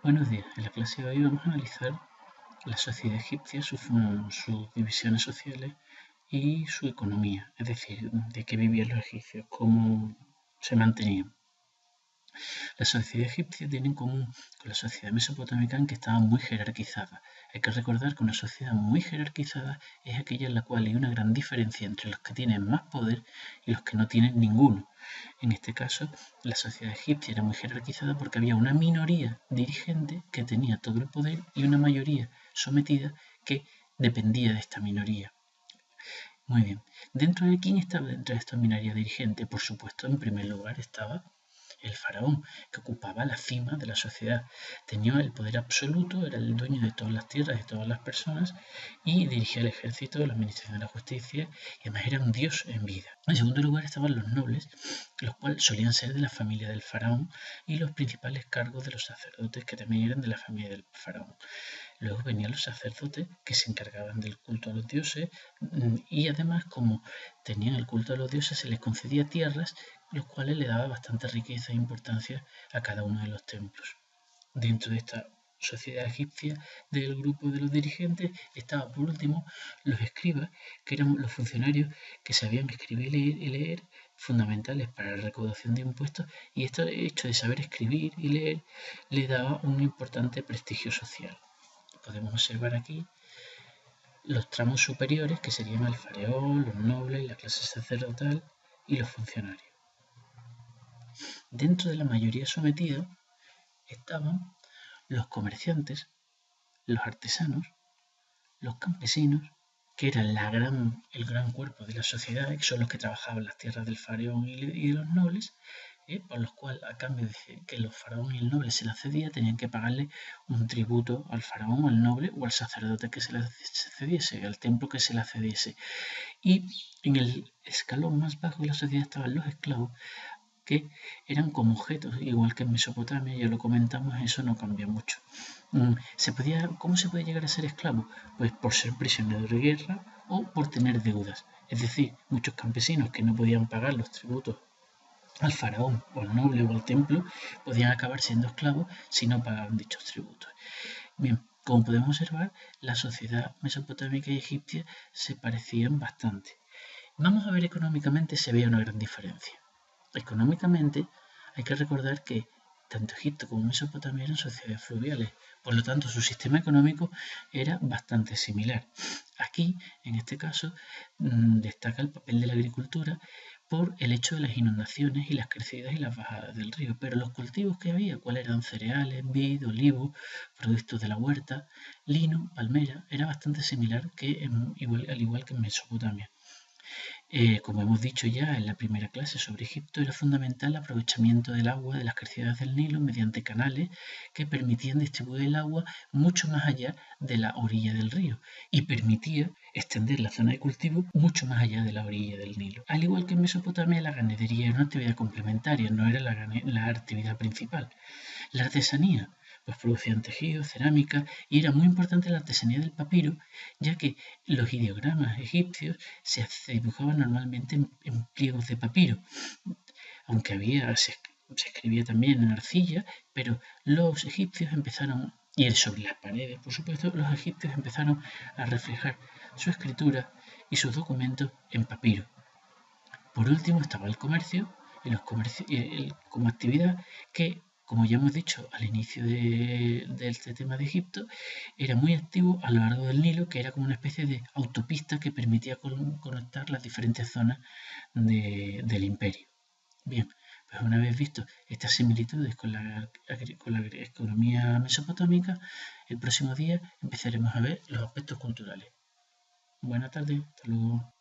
Buenos días, en la clase de hoy vamos a analizar la sociedad egipcia, sus divisiones sociales y su economía, es decir, de qué vivían los egipcios, cómo se mantenían. La sociedad egipcia tiene en común con la sociedad mesopotámica en que estaba muy jerarquizada. Hay que recordar que una sociedad muy jerarquizada es aquella en la cual hay una gran diferencia entre los que tienen más poder y los que no tienen ninguno. En este caso, la sociedad egipcia era muy jerarquizada porque había una minoría dirigente que tenía todo el poder y una mayoría sometida que dependía de esta minoría. Muy bien. ¿Dentro de quién estaba dentro de esta minoría dirigente? Por supuesto, en primer lugar estaba el faraón, que ocupaba la cima de la sociedad. Tenía el poder absoluto, era el dueño de todas las tierras, de todas las personas, y dirigía el ejército, la administración de la justicia, y además era un dios en vida. En segundo lugar estaban los nobles, los cuales solían ser de la familia del faraón, y los principales cargos de los sacerdotes, que también eran de la familia del faraón. Luego venían los sacerdotes que se encargaban del culto a los dioses y además como tenían el culto a los dioses se les concedía tierras, los cuales le daba bastante riqueza e importancia a cada uno de los templos. Dentro de esta sociedad egipcia del grupo de los dirigentes estaba por último los escribas, que eran los funcionarios que sabían escribir y leer fundamentales para la recaudación de impuestos, y este hecho de saber escribir y leer le daba un importante prestigio social. Podemos observar aquí los tramos superiores, que serían el faraón, los nobles, la clase sacerdotal y los funcionarios. Dentro de la mayoría sometida estaban los comerciantes, los artesanos, los campesinos, que eran el gran cuerpo de la sociedad, que son los que trabajaban las tierras del faraón y de los nobles, por los cuales, a cambio de que los faraón y el noble se las cedía, tenían que pagarle un tributo al faraón, al noble o al sacerdote que se las cediese, al templo que se las cediese. Y en el escalón más bajo de la sociedad estaban los esclavos, que eran como objetos, igual que en Mesopotamia, ya lo comentamos, eso no cambia mucho. ¿Cómo se puede llegar a ser esclavo? Pues por ser prisionero de guerra o por tener deudas. Es decir, muchos campesinos que no podían pagar los tributos al faraón o al noble o al templo podían acabar siendo esclavos si no pagaban dichos tributos. Bien, como podemos observar, la sociedad mesopotámica y egipcia se parecían bastante. Vamos a ver económicamente se veía una gran diferencia. Económicamente hay que recordar que tanto Egipto como Mesopotamia eran sociedades fluviales, por lo tanto su sistema económico era bastante similar. Aquí, en este caso, destaca el papel de la agricultura por el hecho de las inundaciones y las crecidas y las bajadas del río, pero los cultivos que había, cuáles eran cereales, vid, olivo, productos de la huerta, lino, palmera, era bastante similar al igual que en Mesopotamia. Como hemos dicho ya en la primera clase sobre Egipto, era fundamental el aprovechamiento del agua de las crecidas del Nilo mediante canales que permitían distribuir el agua mucho más allá de la orilla del río y permitía extender la zona de cultivo mucho más allá de la orilla del Nilo. Al igual que en Mesopotamia, la ganadería era una actividad complementaria, no era la actividad principal. La artesanía, pues producían tejidos, cerámica y era muy importante la artesanía del papiro, ya que los ideogramas egipcios se dibujaban normalmente en pliegos de papiro, aunque se escribía también en arcilla, pero los egipcios empezaron, y sobre las paredes, por supuesto, los egipcios empezaron a reflejar su escritura y sus documentos en papiro. Por último estaba el comercio, como actividad que, como ya hemos dicho al inicio de este tema de Egipto, era muy activo a lo largo del Nilo, que era como una especie de autopista que permitía conectar las diferentes zonas del imperio. Bien, pues una vez visto estas similitudes con la economía mesopotámica, el próximo día empezaremos a ver los aspectos culturales. Buenas tardes, hasta luego.